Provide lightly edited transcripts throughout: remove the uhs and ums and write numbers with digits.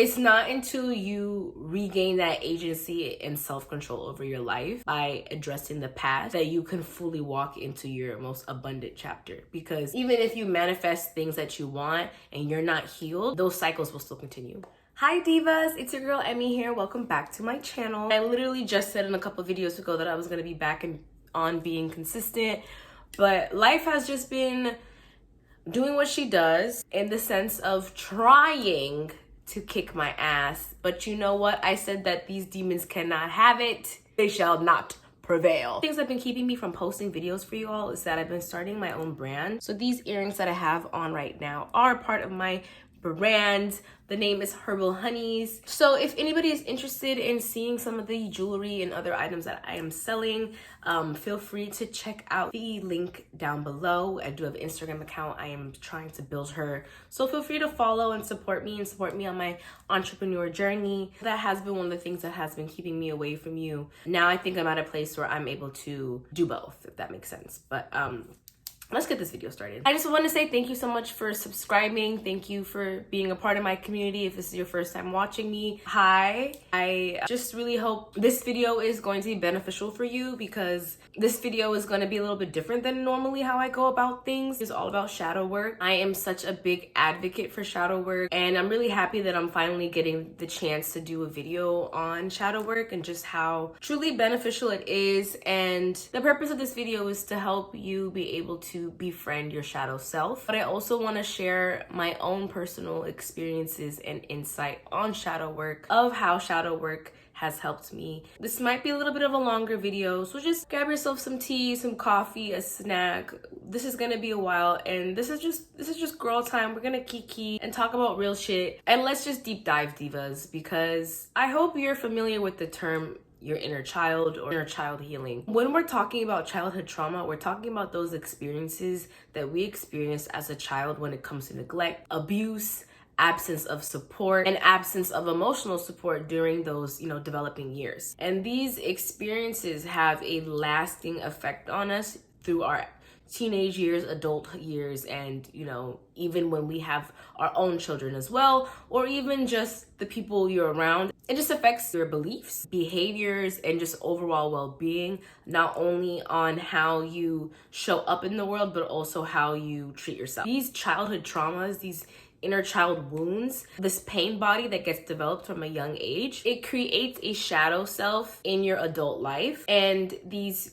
It's not until you regain that agency and self-control over your life by addressing the past that you can fully walk into your most abundant chapter. Because even if you manifest things that you want and you're not healed, those cycles will still continue. Hi divas, it's your girl Emmy here. Welcome back to my channel. I literally just said in a couple videos ago that I was gonna be back on being consistent, but life has just been doing what she does in the sense of trying to kick my ass. But you know what? I said that these demons cannot have it. They shall not prevail. Things that have been keeping me from posting videos for you all is that I've been starting my own brand. So these earrings that I have on right now are part of my brand. The name is Herbal Honeys. So if anybody is interested in seeing some of the jewelry and other items that I am selling, feel free to check out the link down below. I do have an Instagram account. I am trying to build her. So feel free to follow and support me on my entrepreneur journey. That has been one of the things that has been keeping me away from you. Now I think I'm at a place where I'm able to do both, if that makes sense. But let's get this video started. I just want to say thank you so much for subscribing. Thank you for being a part of my community. If this is your first time watching me, hi. I just really hope this video is going to be beneficial for you, because this video is going to be a little bit different than normally how I go about things. It's all about shadow work. I am such a big advocate for shadow work, and I'm really happy that I'm finally getting the chance to do a video on shadow work and just how truly beneficial it is. And the purpose of this video is to help you be able to befriend your shadow self. But I also want to share my own personal experiences and insight on shadow work, of how shadow work has helped me. This might be a little bit of a longer video, so just grab yourself some tea, some coffee, a snack. This is gonna be a while, and this is just girl time. We're gonna kiki and talk about real shit, and let's just deep dive, divas, because I hope you're familiar with the term your inner child or inner child healing. When we're talking about childhood trauma, we're talking about those experiences that we experienced as a child when it comes to neglect, abuse, absence of support, and absence of emotional support during those, developing years. And these experiences have a lasting effect on us through our teenage years, adult years, and even when we have our own children as well, or even just the people you're around. It just affects your beliefs, behaviors, and just overall well-being, not only on how you show up in the world, but also how you treat yourself. These childhood traumas, these inner child wounds, this pain body that gets developed from a young age, it creates a shadow self in your adult life. And these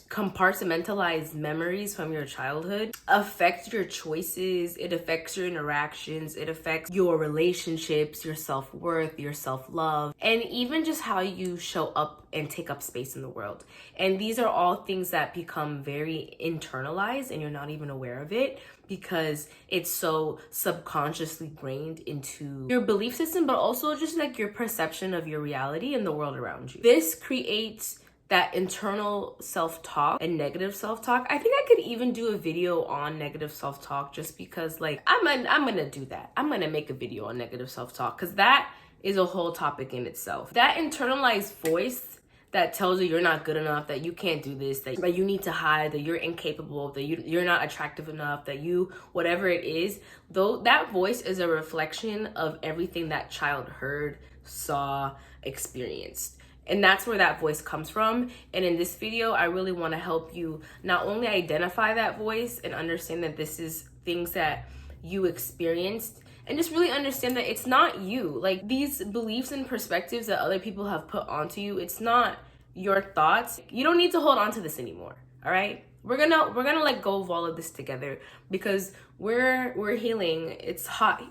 compartmentalized memories from your childhood affect your choices, it affects your interactions, it affects your relationships, your self-worth, your self-love, and even just how you show up and take up space in the world. And these are all things that become very internalized and you're not even aware of it, because it's so subconsciously grained into your belief system, but also just like your perception of your reality and the world around you. This creates that internal self-talk and negative self-talk. I think I could even do a video on negative self-talk, just because I'm gonna do that. I'm gonna make a video on negative self-talk, because that is a whole topic in itself. That internalized voice that tells you you're not good enough, that you can't do this, that you need to hide, that you're incapable, that you're not attractive enough, that you, whatever it is, though that voice is a reflection of everything that child heard, saw, experienced. And that's where that voice comes from. And in this video, I really want to help you not only identify that voice and understand that this is things that you experienced, and just really understand that it's not you. Like, these beliefs and perspectives that other people have put onto you, it's not your thoughts. You don't need to hold on to this anymore, all right? We're gonna let go of all of this together, because we're healing. It's hot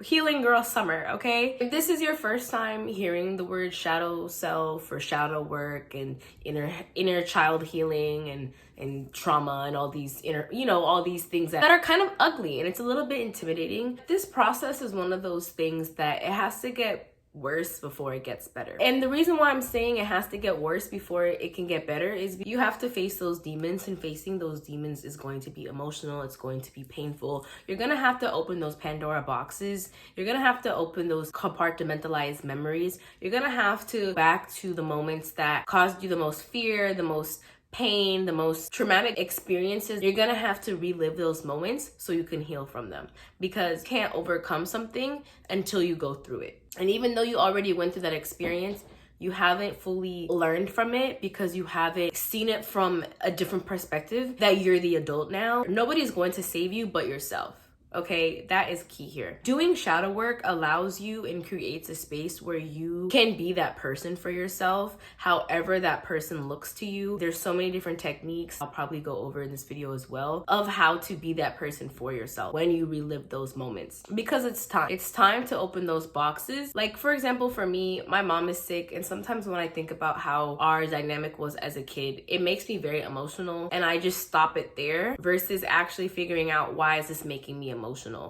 healing girl summer, okay? If this is your first time hearing the word shadow self or shadow work and inner child healing and trauma and all these all these things that are kind of ugly and it's a little bit intimidating, this process is one of those things that it has to get worse before it gets better. And the reason why I'm saying it has to get worse before it can get better is you have to face those demons, and facing those demons is going to be emotional. It's going to be painful. You're gonna have to open those Pandora boxes. You're gonna have to open those compartmentalized memories. You're gonna have to back to the moments that caused you the most fear, the most pain, the most traumatic experiences, you're gonna have to relive those moments so you can heal from them, because you can't overcome something until you go through it. And even though you already went through that experience, you haven't fully learned from it because you haven't seen it from a different perspective, that you're the adult now. Nobody's going to save you but yourself. Okay, that is key here. Doing shadow work allows you and creates a space where you can be that person for yourself, however that person looks to you. There's so many different techniques I'll probably go over in this video as well of how to be that person for yourself when you relive those moments, because it's time. It's time to open those boxes. Like, for example, for me, my mom is sick, and sometimes when I think about how our dynamic was as a kid, it makes me very emotional, and I just stop it there versus actually figuring out, why is this making me emotional?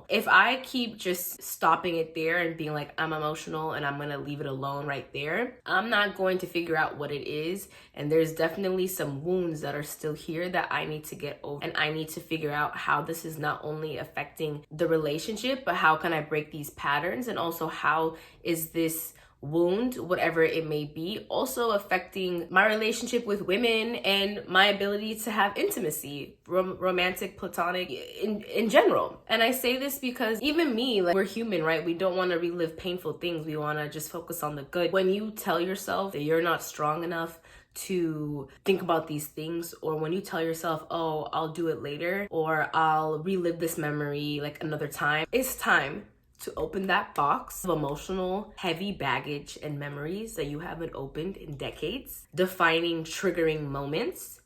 If I keep just stopping it there and being like, I'm emotional and I'm gonna leave it alone right there, I'm not going to figure out what it is. And there's definitely some wounds that are still here that I need to get over, and I need to figure out how this is not only affecting the relationship, but how can I break these patterns, and also how is this wound, whatever it may be, also affecting my relationship with women and my ability to have intimacy, romantic, platonic, in general. And I say this because even me, like, we're human, right? We don't want to relive painful things. We want to just focus on the good. When you tell yourself that you're not strong enough to think about these things, or when you tell yourself, oh, I'll do it later, or I'll relive this memory like another time, it's time to open that box of emotional, heavy baggage and memories that you haven't opened in decades, defining, triggering moments,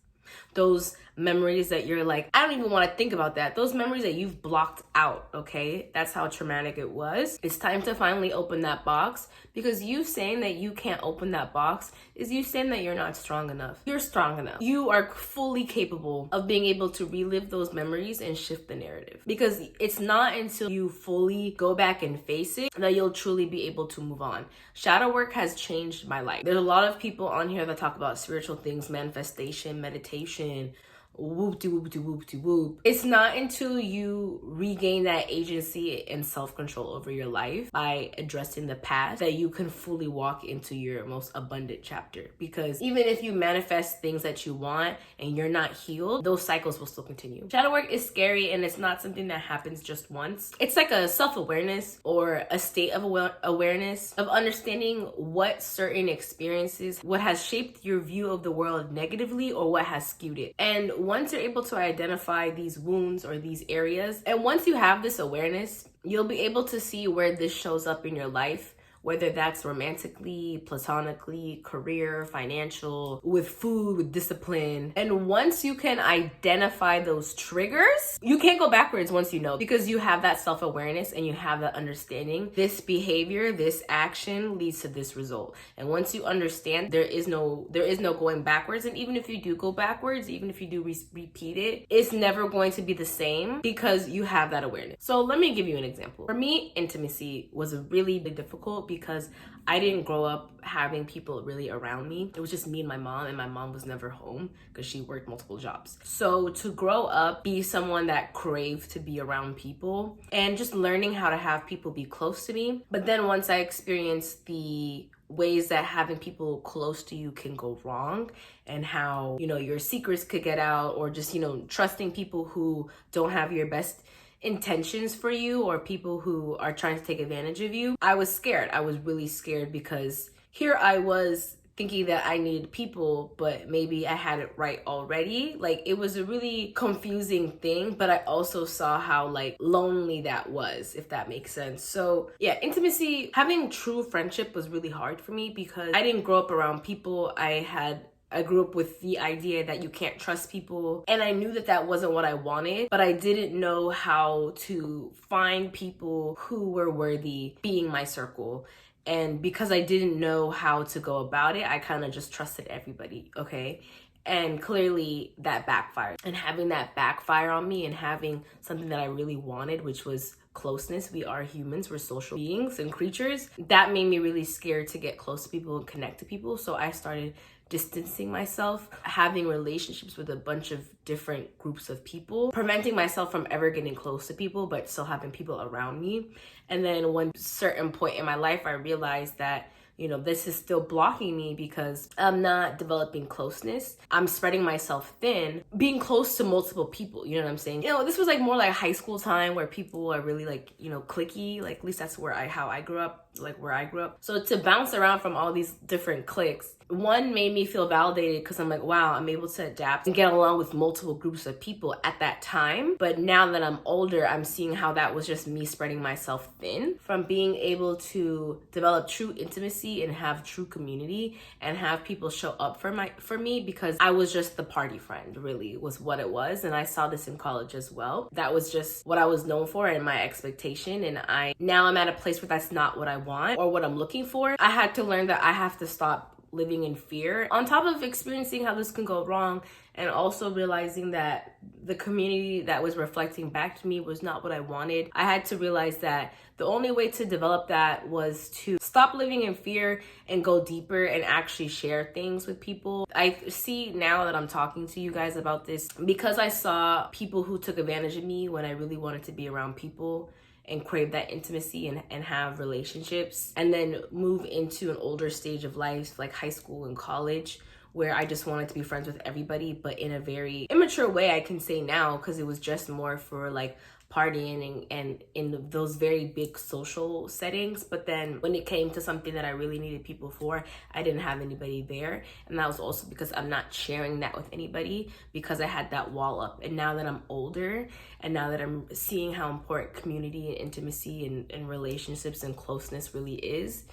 those memories that you're like, I don't even want to think about that. Those memories that you've blocked out, okay? That's how traumatic it was. It's time to finally open that box, because you saying that you can't open that box is you saying that you're not strong enough. You're strong enough. You are fully capable of being able to relive those memories and shift the narrative, because it's not until you fully go back and face it that you'll truly be able to move on. Shadow work has changed my life. There's a lot of people on here that talk about spiritual things, manifestation, meditation, whoop-de-whoop-de-whoop-de-whoop. It's not until you regain that agency and self-control over your life by addressing the past that you can fully walk into your most abundant chapter. Because even if you manifest things that you want and you're not healed, those cycles will still continue. Shadow work is scary, and it's not something that happens just once. It's like a self-awareness or a state of awareness of understanding what certain experiences, what has shaped your view of the world negatively, or what has skewed it. And once you're able to identify these wounds or these areas, and once you have this awareness, you'll be able to see where this shows up in your life, whether that's romantically, platonically, career, financial, with food, with discipline. And once you can identify those triggers, you can't go backwards once you know, because you have that self-awareness and you have that understanding. This behavior, this action leads to this result. And once you understand, there is no going backwards. And even if you do go backwards, even if you do repeat it, it's never going to be the same, because you have that awareness. So let me give you an example. For me, intimacy was really difficult because I didn't grow up having people really around me. It was just me and my mom was never home because she worked multiple jobs. So to grow up, be someone that craved to be around people, and just learning how to have people be close to me. But then once I experienced the ways that having people close to you can go wrong, and how, your secrets could get out, or just, trusting people who don't have your best intentions for you, or people who are trying to take advantage of you, I was scared. I was really scared, because here I was thinking that I needed people, but maybe I had it right already. Like, it was a really confusing thing, but I also saw how lonely that was, if that makes sense. So yeah, intimacy, having true friendship was really hard for me, because I didn't grow up around people. I grew up with the idea that you can't trust people, and I knew that that wasn't what I wanted, but I didn't know how to find people who were worthy being my circle. And because I didn't know how to go about it, I kind of just trusted everybody, okay? And clearly that backfired. And having that backfire on me, and having something that I really wanted, which was closeness. We are humans, we're social beings and creatures. That made me really scared to get close to people and connect to people. So I started distancing myself, having relationships with a bunch of different groups of people, preventing myself from ever getting close to people, but still having people around me. And then one certain point in my life, I realized that this is still blocking me because I'm not developing closeness. I'm spreading myself thin, being close to multiple people. You know what I'm saying? This was like more like high school time where people are really like, cliquey. Like, at least that's how I grew up, like where I grew up. So to bounce around from all these different cliques, one made me feel validated because I'm like, wow, I'm able to adapt and get along with multiple groups of people at that time. But now that I'm older, I'm seeing how that was just me spreading myself thin from being able to develop true intimacy and have true community and have people show up for me because I was just the party friend, really was what it was. And I saw this in college as well. That was just what I was known for and my expectation. And now I'm at a place where that's not what I want or what I'm looking for. I had to learn that I have to stop living in fear, on top of experiencing how this can go wrong and also realizing that the community that was reflecting back to me was not what I wanted. I had to realize that the only way to develop that was to stop living in fear and go deeper and actually share things with people. I see now that I'm talking to you guys about this because I saw people who took advantage of me when I really wanted to be around people and crave that intimacy and have relationships, and then move into an older stage of life like high school and college where I just wanted to be friends with everybody, but in a very immature way, I can say now, because it was just more for like partying and in those very big social settings. But then when it came to something that I really needed people for, I didn't have anybody there. And that was also because I'm not sharing that with anybody because I had that wall up. And now that I'm older and now that I'm seeing how important community and intimacy and relationships and closeness really is,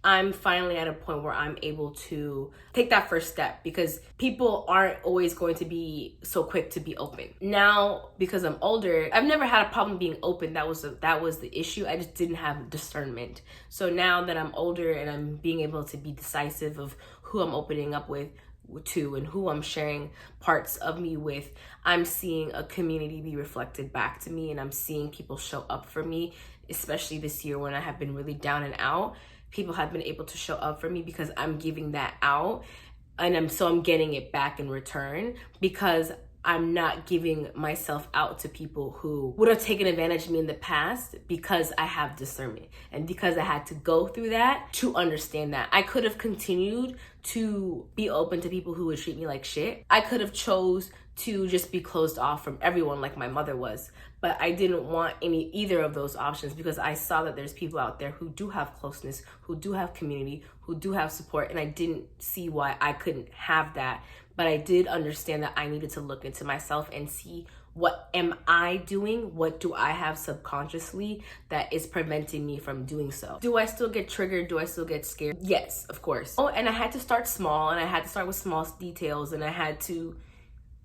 I'm finally at a point where I'm able to take that first step because people aren't always going to be so quick to be open. Now, because I'm older, I've never had a problem being open. That was the issue. I just didn't have discernment. So now that I'm older and I'm being able to be decisive of who I'm opening up to and who I'm sharing parts of me with, I'm seeing a community be reflected back to me, and I'm seeing people show up for me, especially this year when I have been really down and out. People have been able to show up for me because I'm giving that out, and I'm getting it back in return because I'm not giving myself out to people who would have taken advantage of me in the past because I have discernment and because I had to go through that to understand that. I could have continued to be open to people who would treat me like shit. I could have chose to just be closed off from everyone like my mother was. But I didn't want either of those options because I saw that there's people out there who do have closeness, who do have community, who do have support, and I didn't see why I couldn't have that. But I did understand that I needed to look into myself and see, what am I doing? What do I have subconsciously that is preventing me from doing so? Do I still get triggered? Do I still get scared? Yes, of course. Oh, and I had to start small, and I had to start with small details, and I had to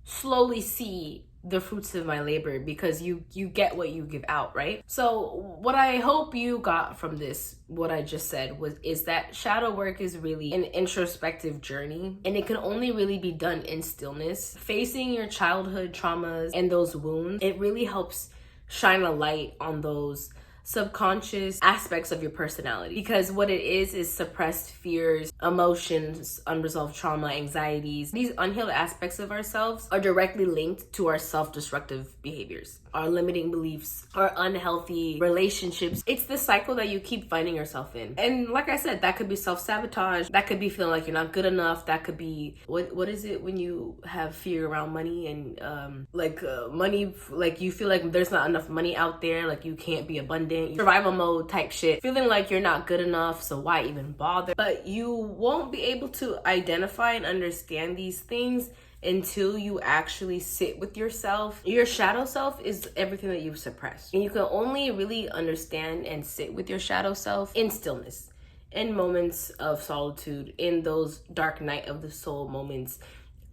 slowly see the fruits of my labor because you get what you give out, right? So what I hope you got from this, what I just said, is that shadow work is really an introspective journey, and it can only really be done in stillness. Facing your childhood traumas and those wounds, it really helps shine a light on those subconscious aspects of your personality, because what it is suppressed fears, emotions, unresolved trauma, anxieties. These unhealed aspects of ourselves are directly linked to our self-destructive behaviors, our limiting beliefs, our unhealthy relationships. It's the cycle that you keep finding yourself in. And like I said, that could be self-sabotage, that could be feeling like you're not good enough, that could be what is it when you have fear around money and money, like you feel like there's not enough money out there, like you can't be abundant, survival mode type shit, feeling like you're not good enough, so why even bother? But you won't be able to identify and understand these things until you actually sit with yourself. Your shadow self is everything that you've suppressed, and you can only really understand and sit with your shadow self in stillness, in moments of solitude, in those dark night of the soul moments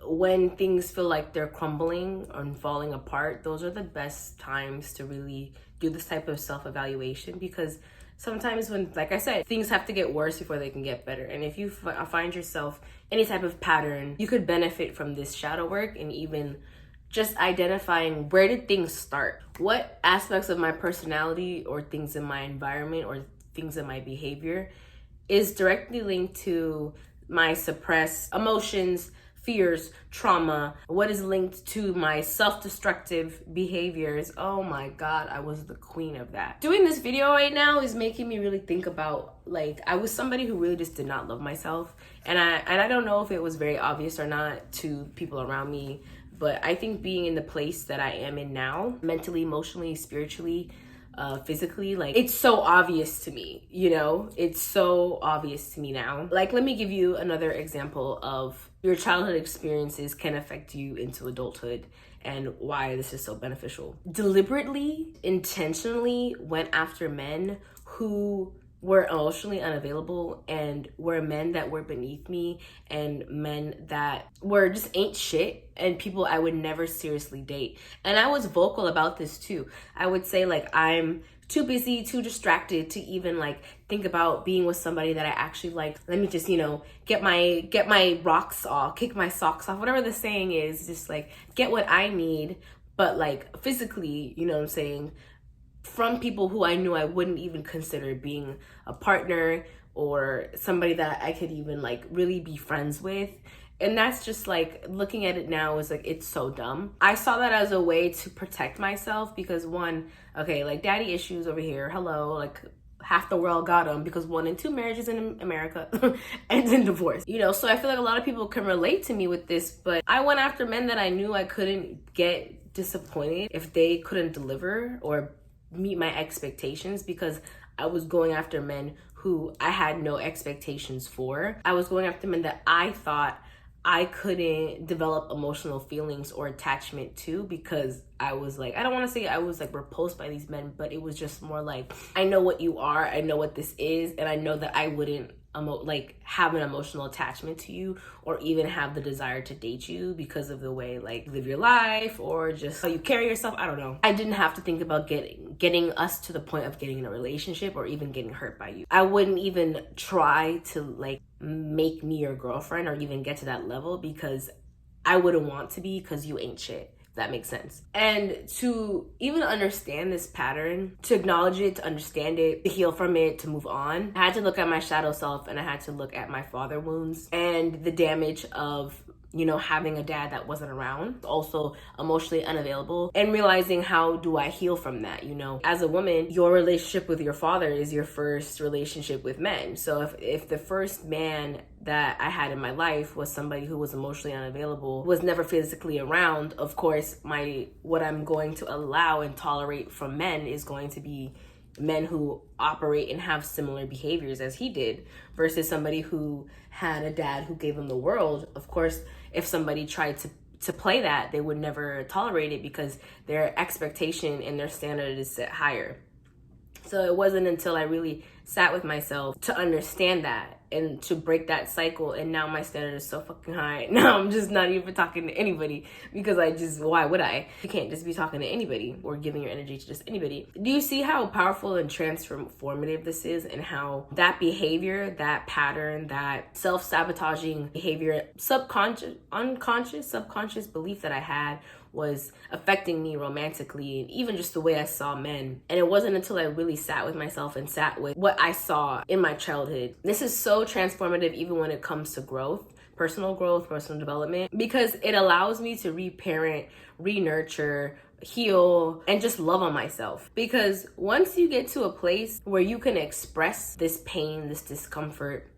when things feel like they're crumbling and falling apart. Those are the best times to really do this type of self-evaluation, because sometimes when, like I said, things have to get worse before they can get better. And if you find yourself any type of pattern, you could benefit from this shadow work, and even just identifying, where did things start? What aspects of my personality or things in my environment or things in my behavior is directly linked to my suppressed emotions, fears, trauma, what is linked to my self-destructive behaviors. Oh my God, I was the queen of that. Doing this video right now is making me really think about, like, I was somebody who really just did not love myself. And I don't know if it was very obvious or not to people around me, but I think being in the place that I am in now, mentally, emotionally, spiritually, physically, like, it's so obvious to me, you know? It's so obvious to me now. Like, let me give you another example of your childhood experiences can affect you into adulthood and why this is so beneficial. Deliberately, intentionally went after men who were emotionally unavailable and were men that were beneath me and men that were just ain't shit and people I would never seriously date. And I was vocal about this too. I would say, like, I'm too busy, too distracted to even like think about being with somebody that I actually like. Let me just, you know, get my rocks off, kick my socks off, whatever the saying is, just like get what I need, but like physically, you know what I'm saying, from people who I knew I wouldn't even consider being a partner or somebody that I could even like really be friends with. And that's just like, looking at it now is like, it's so dumb. I saw that as a way to protect myself because one, okay, like daddy issues over here, hello, like half the world got them because 1 in 2 marriages in America ends in divorce. You know, so I feel like a lot of people can relate to me with this, but I went after men that I knew I couldn't get disappointed if they couldn't deliver or meet my expectations, because I was going after men who I had no expectations for. I was going after men that I thought I couldn't develop emotional feelings or attachment to, because I was like, I don't want to say I was like repulsed by these men, but it was just more like, I know what you are, I know what this is, and I know that I wouldn't like have an emotional attachment to you or even have the desire to date you because of the way like you live your life or just how you carry yourself. I don't know. I didn't have to think about getting us to the point of getting in a relationship or even getting hurt by you. I wouldn't even try to like make me your girlfriend or even get to that level because I wouldn't want to be, because you ain't shit. That makes sense. And to even understand this pattern, to acknowledge it, to understand it, to heal from it, to move on, I had to look at my shadow self and I had to look at my father wounds and the damage of, you know, having a dad that wasn't around, also emotionally unavailable, and realizing how do I heal from that, you know? As a woman, your relationship with your father is your first relationship with men. So if the first man that I had in my life was somebody who was emotionally unavailable, was never physically around, of course, what I'm going to allow and tolerate from men is going to be men who operate and have similar behaviors as he did, versus somebody who had a dad who gave him the world. Of course, if somebody tried to play that, they would never tolerate it because their expectation and their standard is set higher. So it wasn't until I really sat with myself to understand that and to break that cycle. And now my standard is so fucking high. Now I'm just not even talking to anybody because why would I? You can't just be talking to anybody or giving your energy to just anybody. Do you see how powerful and transformative this is, and how that behavior, that pattern, that self-sabotaging behavior, subconscious belief that I had was affecting me romantically and even just the way I saw men. And it wasn't until I really sat with myself and sat with what I saw in my childhood. This is so transformative even when it comes to growth, personal development, because it allows me to reparent, re-nurture, heal, and just love on myself. Because once you get to a place where you can express this pain, this discomfort,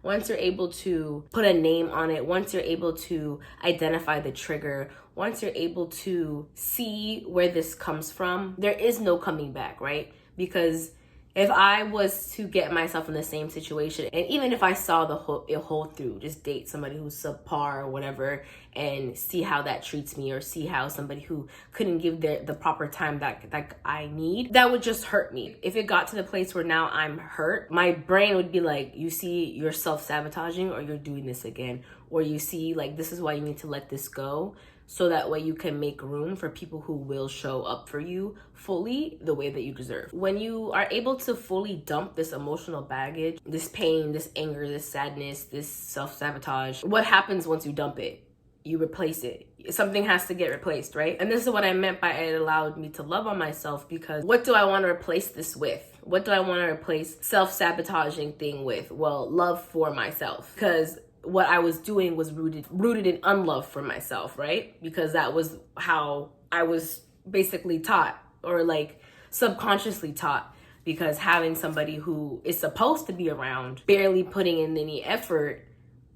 once you're able to put a name on it, once you're able to identify the trigger, once you're able to see where this comes from, there is no coming back, right? Because if I was to get myself in the same situation, and even if I saw it hold through, just date somebody who's subpar or whatever, and see how that treats me, or see how somebody who couldn't give the proper time that I need, that would just hurt me. If it got to the place where now I'm hurt, my brain would be like, you see, you're self-sabotaging, or you're doing this again, or you see, like, this is why you need to let this go, so that way you can make room for people who will show up for you fully the way that you deserve. When you are able to fully dump this emotional baggage, this pain, this anger, this sadness, this self-sabotage, what happens once you dump it? You replace it. Something has to get replaced, right? And this is what I meant by it allowed me to love on myself, because what do I want to replace this with? What do I want to replace self-sabotaging thing with? Well, love for myself. Because what I was doing was rooted in unlove for myself, right? Because that was how I was basically taught, or like subconsciously taught, because having somebody who is supposed to be around barely putting in any effort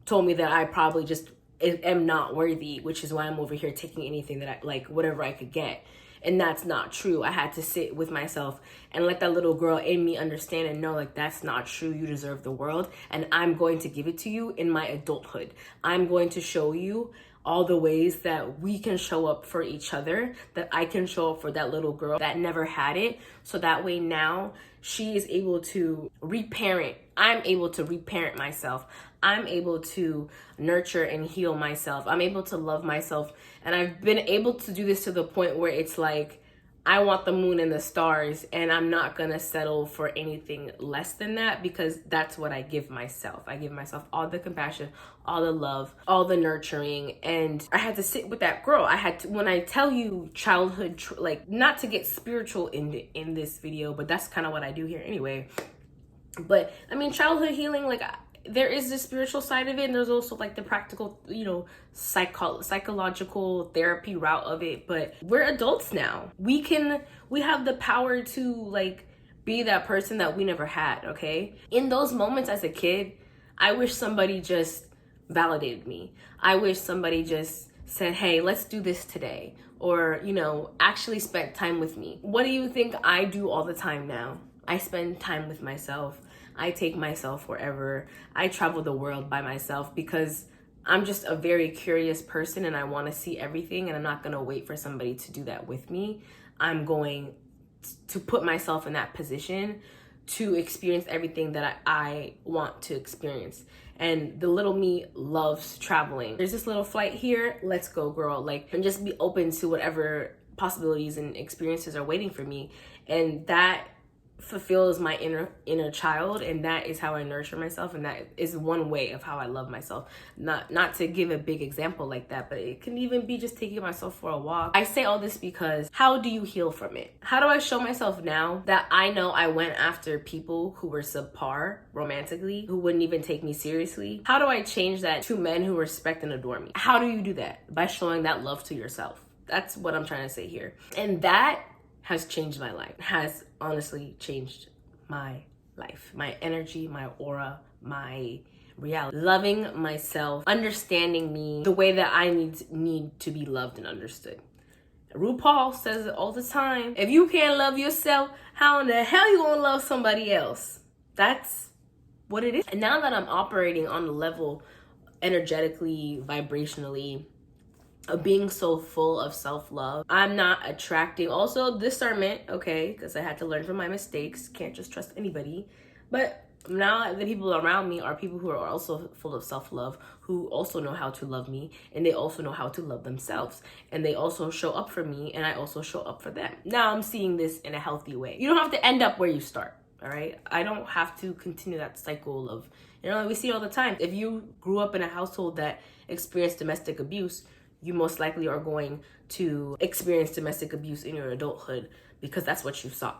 told me that I probably just am not worthy, which is why I'm over here taking anything that I like, whatever I could get. And that's not true. I had to sit with myself and let that little girl in me understand and know, like, that's not true. You deserve the world, and I'm going to give it to you in my adulthood. I'm going to show you all the ways that we can show up for each other, that I can show up for that little girl that never had it. So that way now she is able to reparent. I'm able to reparent myself. I'm able to nurture and heal myself. I'm able to love myself. And I've been able to do this to the point where it's like, I want the moon and the stars, and I'm not gonna settle for anything less than that, because that's what I give myself. I give myself all the compassion, all the love, all the nurturing. And I had to sit with that girl. I had to, when I tell you childhood, like, not to get spiritual in this video, but that's kind of what I do here anyway. But I mean, childhood healing, like, there is the spiritual side of it, and there's also like the practical, you know, psychological therapy route of it. But we're adults now. We have the power to like be that person that we never had, okay? In those moments as a kid, I wish somebody just validated me. I wish somebody just said, hey, let's do this today. Or, you know, actually spent time with me. What do you think I do all the time now? I spend time with myself. I take myself wherever. I travel the world by myself because I'm just a very curious person and I want to see everything, and I'm not going to wait for somebody to do that with me. I'm going to put myself in that position to experience everything that I want to experience. And the little me loves traveling. There's this little flight here. Let's go, girl. Like, and just be open to whatever possibilities and experiences are waiting for me. And that fulfills my inner child, and that is how I nurture myself, and that is one way of how I love myself. Not to give a big example like that, but it can even be just taking myself for a walk. I say all this because how do you heal from it? How do I show myself now that I know I went after people who were subpar romantically, who wouldn't even take me seriously? How do I change that to men who respect and adore me? How do you do that? By showing that love to yourself. That's what I'm trying to say here. And that has changed my life, has honestly changed my life, my energy, my aura, my reality. Loving myself, understanding me the way that I need to be loved and understood. RuPaul says it all the time. If you can't love yourself, how in the hell you gonna love somebody else? That's what it is. And now that I'm operating on the level energetically, vibrationally, of being so full of self-love, I'm not attracting, also discernment, okay, because I had to learn from my mistakes. Can't just trust anybody. But now the people around me are people who are also full of self-love, who also know how to love me, and they also know how to love themselves, and they also show up for me, and I also show up for them. Now I'm seeing this in a healthy way. You don't have to end up where you start, all right? I don't have to continue that cycle of, you know, we see it all the time. If you grew up in a household that experienced domestic abuse, you most likely are going to experience domestic abuse in your adulthood because that's what you saw,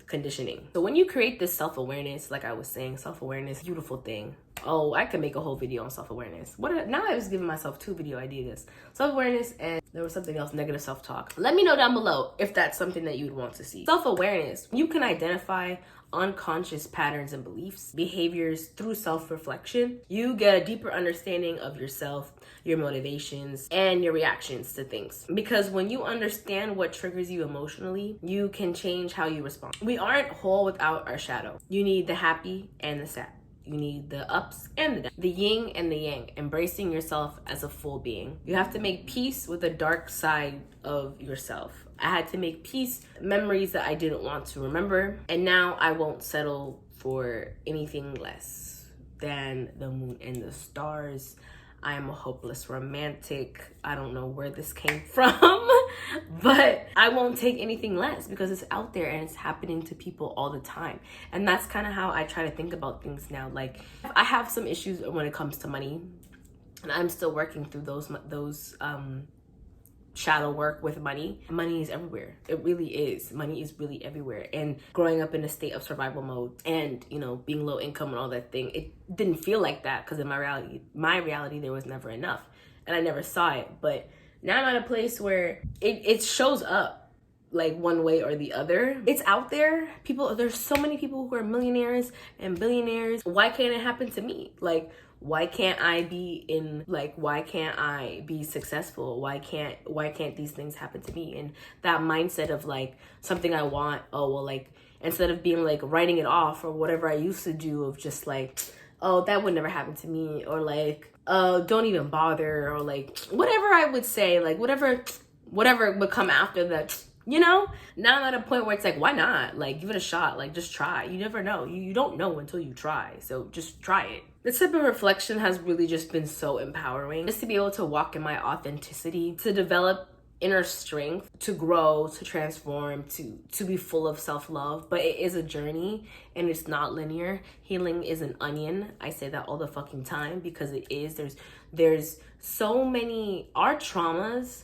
conditioning. So when you create this self-awareness, like I was saying, self-awareness, beautiful thing. Oh, I could make a whole video on self-awareness. Now I was giving myself 2 video ideas. Self-awareness, and there was something else, negative self-talk. Let me know down below if that's something that you'd want to see. Self-awareness, you can identify unconscious patterns and beliefs, behaviors through self-reflection. You get a deeper understanding of yourself, your motivations, and your reactions to things. Because when you understand what triggers you emotionally, you can change how you respond. We aren't whole without our shadow. You need the happy and the sad. You need the ups and the downs, the yin and the yang, embracing yourself as a full being. You have to make peace with the dark side of yourself. I had to make peace, memories that I didn't want to remember, and now I won't settle for anything less than the moon and the stars. I am a hopeless romantic. I don't know where this came from, but I won't take anything less because it's out there and it's happening to people all the time. And that's kind of how I try to think about things now. Like, I have some issues when it comes to money, and I'm still working through those shadow work with money. Money is everywhere. It really is. Money is really everywhere. And growing up in a state of survival mode and, you know, being low income and all that thing, it didn't feel like that because in my reality, there was never enough. And I never saw it. But now I'm at a place where it shows up like one way or the other. It's out there. There's so many people who are millionaires and billionaires. Why can't it happen to me? Like, why can't I be successful? Why can't these things happen to me? And that mindset of like something I want, oh well, like instead of being like writing it off or whatever I used to do of just like, oh, that would never happen to me, or like, don't even bother, or like whatever I would say, like whatever would come after that, you know? Now I'm at a point where it's like, why not? Like, give it a shot. Like, just try. You never know. You don't know until you try. So just try it. This type of reflection has really just been so empowering. Just to be able to walk in my authenticity, to develop inner strength, to grow, to transform, to be full of self-love. But it is a journey and it's not linear. Healing is an onion. I say that all the fucking time because it is. There's so many, our traumas,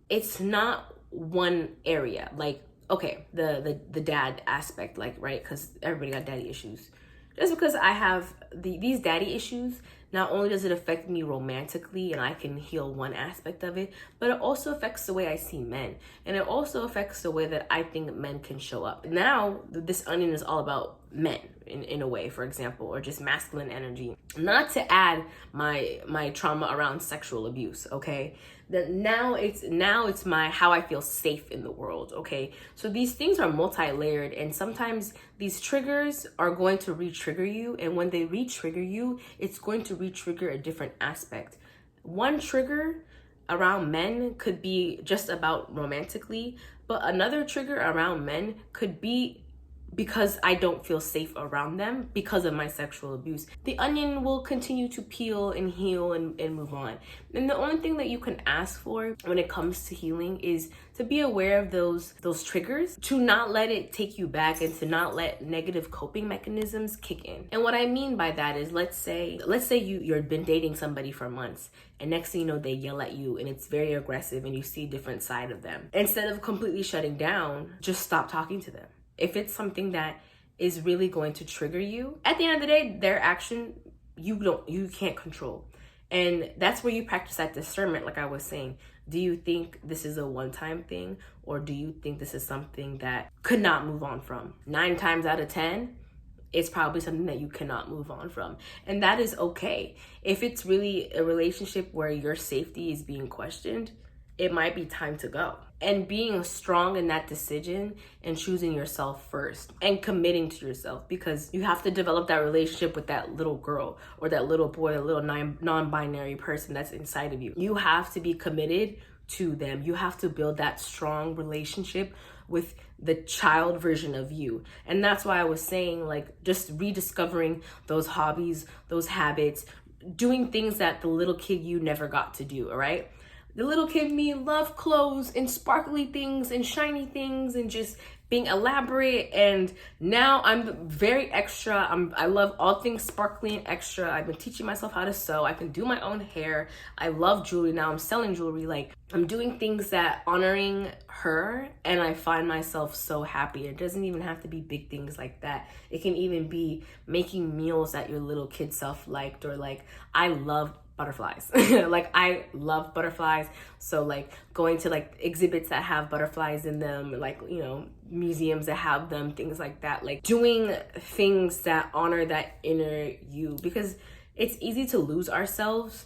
it's not one area. Like, okay, the dad aspect, like, right? Because everybody got daddy issues. Just because I have these daddy issues, not only does it affect me romantically and I can heal one aspect of it, but it also affects the way I see men. And it also affects the way that I think men can show up. Now, this onion is all about men in a way, for example, or just masculine energy. Not to add my trauma around sexual abuse, okay? Now it's my how I feel safe in the world, okay? So these things are multi-layered, and sometimes these triggers are going to re-trigger you, and when they re-trigger you, it's going to re-trigger a different aspect. One trigger around men could be just about romantically, but another trigger around men could be because I don't feel safe around them because of my sexual abuse. The onion will continue to peel and heal and move on. And the only thing that you can ask for when it comes to healing is to be aware of those triggers, to not let it take you back, and to not let negative coping mechanisms kick in. And what I mean by that is, let's say you've been dating somebody for months, and next thing you know, they yell at you and it's very aggressive and you see a different side of them. Instead of completely shutting down, just stop talking to them. If it's something that is really going to trigger you, at the end of the day, their action, you can't control. And that's where you practice that discernment, like I was saying. Do you think this is a one-time thing, or do you think this is something that could not move on from? 9 times out of 10, it's probably something that you cannot move on from. And that is okay. If it's really a relationship where your safety is being questioned, it might be time to go. And being strong in that decision and choosing yourself first and committing to yourself, because you have to develop that relationship with that little girl or that little boy, a little non-binary person that's inside of you. You have to be committed to them. You have to build that strong relationship with the child version of you. And that's why I was saying, like, just rediscovering those hobbies, those habits, doing things that the little kid you never got to do, all right? The little kid me loved clothes and sparkly things and shiny things and just being elaborate. And now I'm very extra. I love all things sparkly and extra. I've been teaching myself how to sew. I can do my own hair. I love jewelry now. I'm selling jewelry. Like, I'm doing things that honoring her, and I find myself so happy. It doesn't even have to be big things like that. It can even be making meals that your little kid self liked, or like, I love butterflies. Like, I love butterflies. So like going to like exhibits that have butterflies in them, like, you know, museums that have them, things like that. Like doing things that honor that inner you, because it's easy to lose ourselves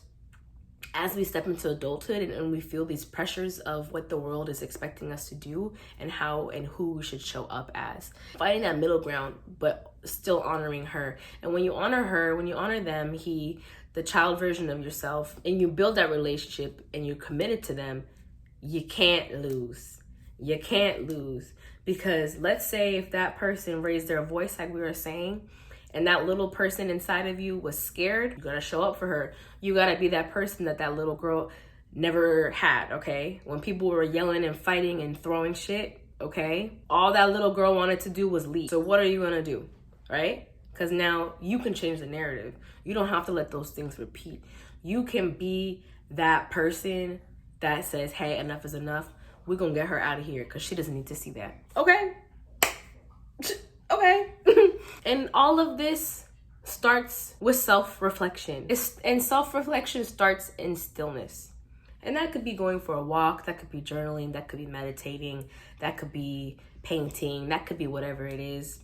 as we step into adulthood and we feel these pressures of what the world is expecting us to do and how and who we should show up as. Finding that middle ground, but still honoring her. And when you honor her, when you honor them, the child version of yourself, and you build that relationship and you're committed to them, you can't lose. You can't lose. Because let's say if that person raised their voice, like we were saying, and that little person inside of you was scared, you gotta show up for her. You gotta be that person that little girl never had, okay? When people were yelling and fighting and throwing shit, okay? All that little girl wanted to do was leave. So what are you gonna do, right? Because now you can change the narrative. You don't have to let those things repeat. You can be that person that says, hey, enough is enough. We're gonna get her out of here because she doesn't need to see that. Okay. Okay. And all of this starts with self-reflection. And self-reflection starts in stillness. And that could be going for a walk, that could be journaling, that could be meditating, that could be painting, that could be whatever it is.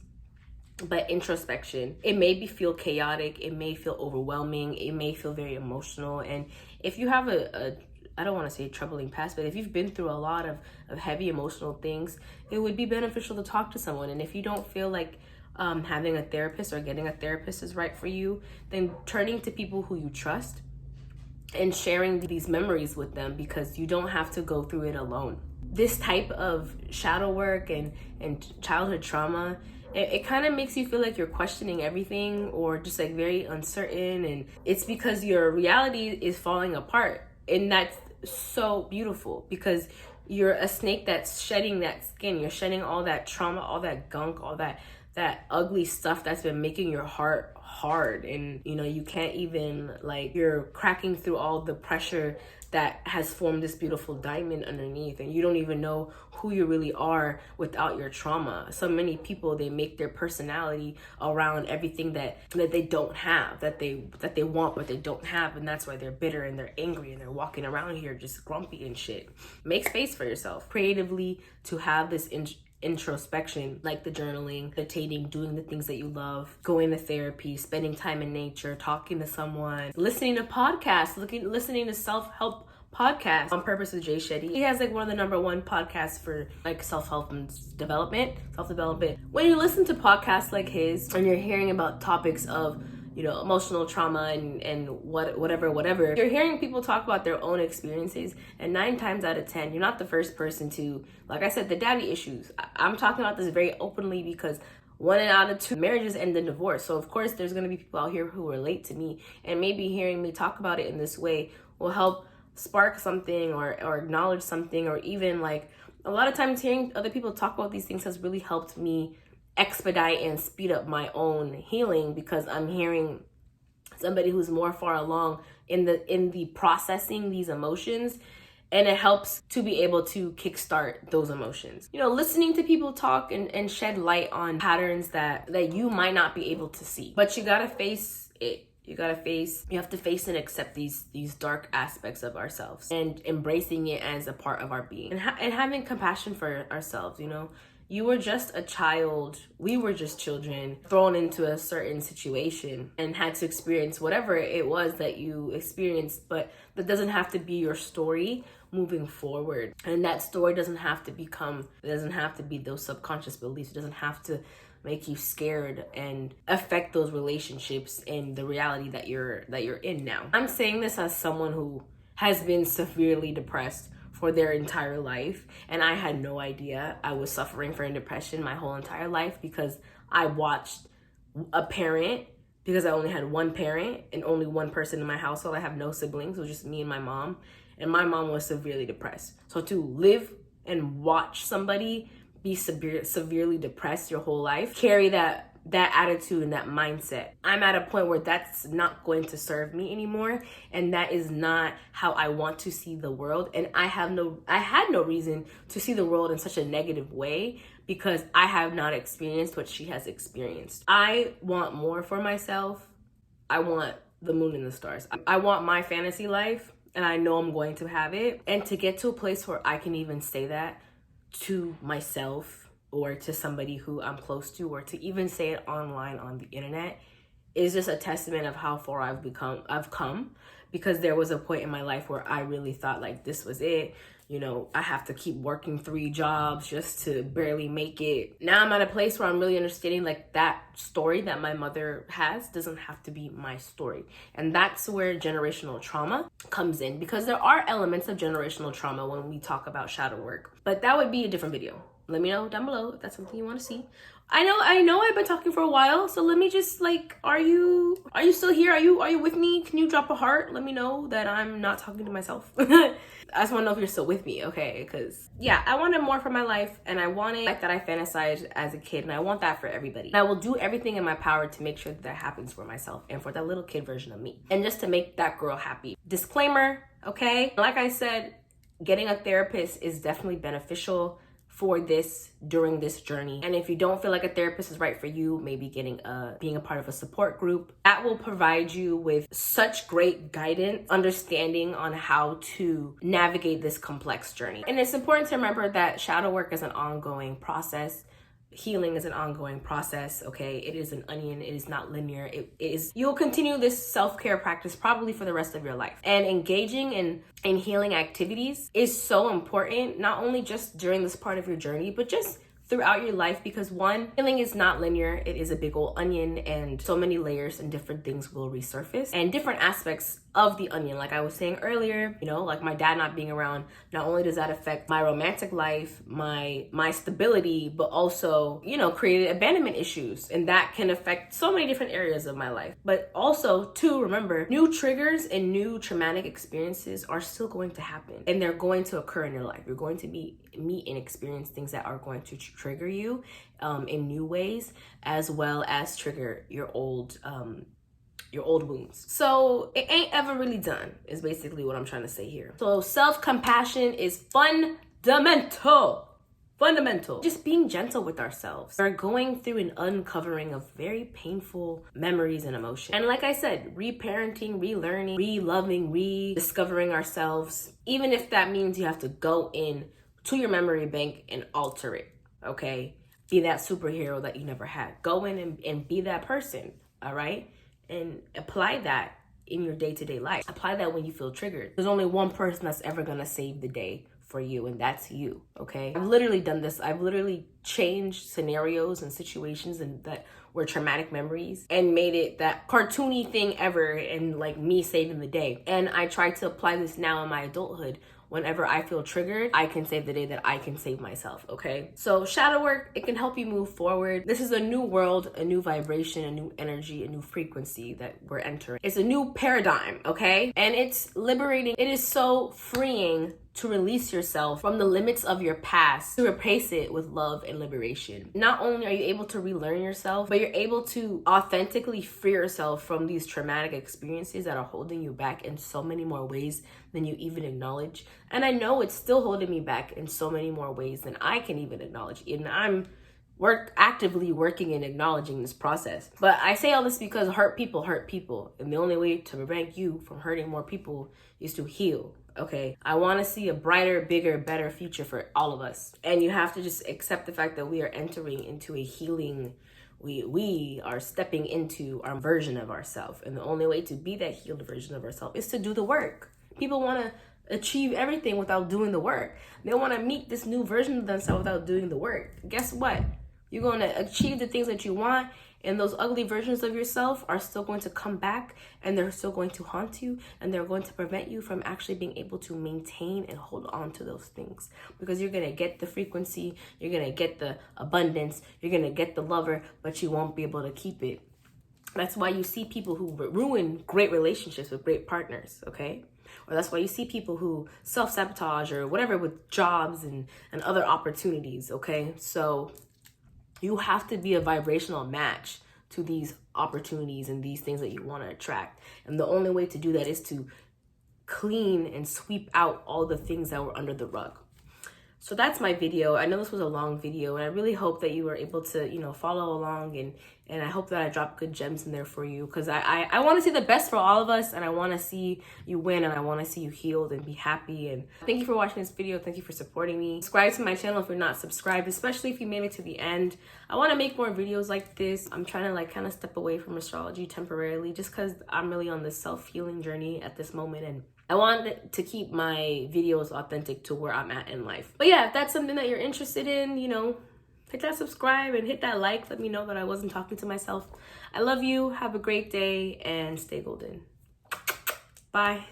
But introspection, it may feel chaotic, it may feel overwhelming, it may feel very emotional. And if you have I don't want to say troubling past, but if you've been through a lot of heavy emotional things, it would be beneficial to talk to someone. And if you don't feel like having a therapist or getting a therapist is right for you, then turning to people who you trust and sharing these memories with them, because you don't have to go through it alone. This type of shadow work and childhood trauma, it kind of makes you feel like you're questioning everything or just like very uncertain, and it's because your reality is falling apart. And that's so beautiful, because you're a snake that's shedding that skin. You're shedding all that trauma, all that gunk, all that ugly stuff that's been making your heart hard. And you know, you can't even, like, you're cracking through all the pressure that has formed this beautiful diamond underneath, and you don't even know who you really are without your trauma. So many people, they make their personality around everything that they don't have, that they want but they don't have, and that's why they're bitter and they're angry and they're walking around here just grumpy and shit. Make space for yourself creatively to have this introspection, like the journaling, meditating, doing the things that you love, going to therapy, spending time in nature, talking to someone, listening to podcasts, listening to self-help podcasts. On Purpose with Jay Shetty, he has like one of the #1 podcasts for like self-help and self-development. When you listen to podcasts like his and you're hearing about topics of, you know, emotional trauma and whatever, you're hearing people talk about their own experiences, and 9 times out of 10, you're not the first person to, like I said, the daddy issues. I'm talking about this very openly because 1 out of 2 marriages end in divorce. So of course there's going to be people out here who relate to me, and maybe hearing me talk about it in this way will help spark something or acknowledge something, or even like a lot of times hearing other people talk about these things has really helped me expedite and speed up my own healing, because I'm hearing somebody who's more far along in the processing these emotions, and it helps to be able to kickstart those emotions. You know, listening to people talk and shed light on patterns that you might not be able to see, but you gotta face it. You have to face and accept these dark aspects of ourselves, and embracing it as a part of our being, and having compassion for ourselves. You know, you were just a child, we were just children thrown into a certain situation and had to experience whatever it was that you experienced, but that doesn't have to be your story moving forward. And that story doesn't have to be those subconscious beliefs. It doesn't have to make you scared and affect those relationships and the reality that you're in now. I'm saying this as someone who has been severely depressed for their entire life, and I had no idea I was suffering from depression my whole entire life, because I watched a parent, because I only had one parent and only one person in my household. I have no siblings. It was just me and my mom, and my mom was severely depressed. So to live and watch somebody be severely depressed your whole life, carry that attitude and that mindset, I'm at a point where that's not going to serve me anymore, and that is not how I want to see the world. And I had no reason to see the world in such a negative way, because I have not experienced what she has experienced. I want more for myself. I want the moon and the stars. I want my fantasy life, and I know I'm going to have it. And to get to a place where I can even say that to myself or to somebody who I'm close to, or to even say it online on the internet, is just a testament of how far I've come. Because there was a point in my life where I really thought like this was it. You know, I have to keep working 3 jobs just to barely make it. Now I'm at a place where I'm really understanding like that story that my mother has doesn't have to be my story. And that's where generational trauma comes in, because there are elements of generational trauma when we talk about shadow work. But that would be a different video. Let me know down below if that's something you want to see. I know I've been talking for a while, so let me just like, are you still here? Are you with me? Can you drop a heart? Let me know that I'm not talking to myself. I just want to know if you're still with me, okay? Because yeah, I wanted more for my life, and I wanted like that I fantasized as a kid, and I want that for everybody. And I will do everything in my power to make sure that happens for myself and for that little kid version of me, and just to make that girl happy. Disclaimer, okay? Like I said, getting a therapist is definitely beneficial for this during this journey. And if you don't feel like a therapist is right for you, maybe being a part of a support group that will provide you with such great guidance, understanding on how to navigate this complex journey. And it's important to remember that shadow work is an ongoing process. Healing is an ongoing process, okay? It is an onion. It is not linear. You'll continue this self-care practice probably for the rest of your life. And engaging in healing activities is so important, not only just during this part of your journey, but just throughout your life, because one, healing is not linear. It is a big old onion, and so many layers and different things will resurface, and different aspects of the onion. Like I was saying earlier, like my dad not being around, not only does that affect my romantic life, my stability, but also, created abandonment issues. And that can affect so many different areas of my life. But also, too, remember, new triggers and new traumatic experiences are still going to happen, and they're going to occur in your life. You're going to meet and experience things that are going to trigger you in new ways, as well as trigger your old wounds. So it ain't ever really done, is basically what I'm trying to say here. So self-compassion is fundamental. Just being gentle with ourselves. We're going through an uncovering of very painful memories and emotions. And like I said, reparenting, relearning, re-loving, rediscovering ourselves, even if that means you have to go in to your memory bank and alter it, okay? Be that superhero that you never had. Go in and be that person, all right? And apply that in your day-to-day life. Apply that when you feel triggered. There's only one person that's ever gonna save the day for you, and that's you, okay? I've literally done this. I've literally changed scenarios and situations and that were traumatic memories and made it that cartoony thing ever, and like me saving the day. And I try to apply this now in my adulthood. Whenever I feel triggered, I can save the day that I can save myself, okay? So shadow work, it can help you move forward. This is a new world, a new vibration, a new energy, a new frequency that we're entering. It's a new paradigm, okay? And it's liberating. It is so freeing to release yourself from the limits of your past, to replace it with love and liberation. Not only are you able to relearn yourself, but you're able to authentically free yourself from these traumatic experiences that are holding you back in so many more ways than you even acknowledge. And I know it's still holding me back in so many more ways than I can even acknowledge. And I'm actively working and acknowledging this process. But I say all this because hurt people. And the only way to prevent you from hurting more people is to heal. Okay, I want to see a brighter, bigger, better future for all of us. And you have to just accept the fact that we are entering into a healing. We are stepping into our version of ourselves. And the only way to be that healed version of ourselves is to do the work. People want to achieve everything without doing the work. They want to meet this new version of themselves without doing the work. Guess what? You're going to achieve the things that you want, and those ugly versions of yourself are still going to come back, and they're still going to haunt you, and they're going to prevent you from actually being able to maintain and hold on to those things, because you're going to get the frequency, you're going to get the abundance, you're going to get the lover, but you won't be able to keep it. That's why you see people who ruin great relationships with great partners, okay? Or that's why you see people who self-sabotage or whatever with jobs and other opportunities, okay? So you have to be a vibrational match to these opportunities and these things that you want to attract. And the only way to do that is to clean and sweep out all the things that were under the rug. So that's my video. I know this was a long video, and I really hope that you were able to, follow along, and I hope that I dropped good gems in there for you, because I want to see the best for all of us, and I want to see you win, and I want to see you healed and be happy. And thank you for watching this video. Thank you for supporting me. Subscribe to my channel if you're not subscribed, especially if you made it to the end. I want to make more videos like this. I'm trying to kind of step away from astrology temporarily, just because I'm really on this self-healing journey at this moment, and I want to keep my videos authentic to where I'm at in life. But yeah, if that's something that you're interested in, hit that subscribe and hit that like. Let me know that I wasn't talking to myself. I love you. Have a great day and stay golden. Bye.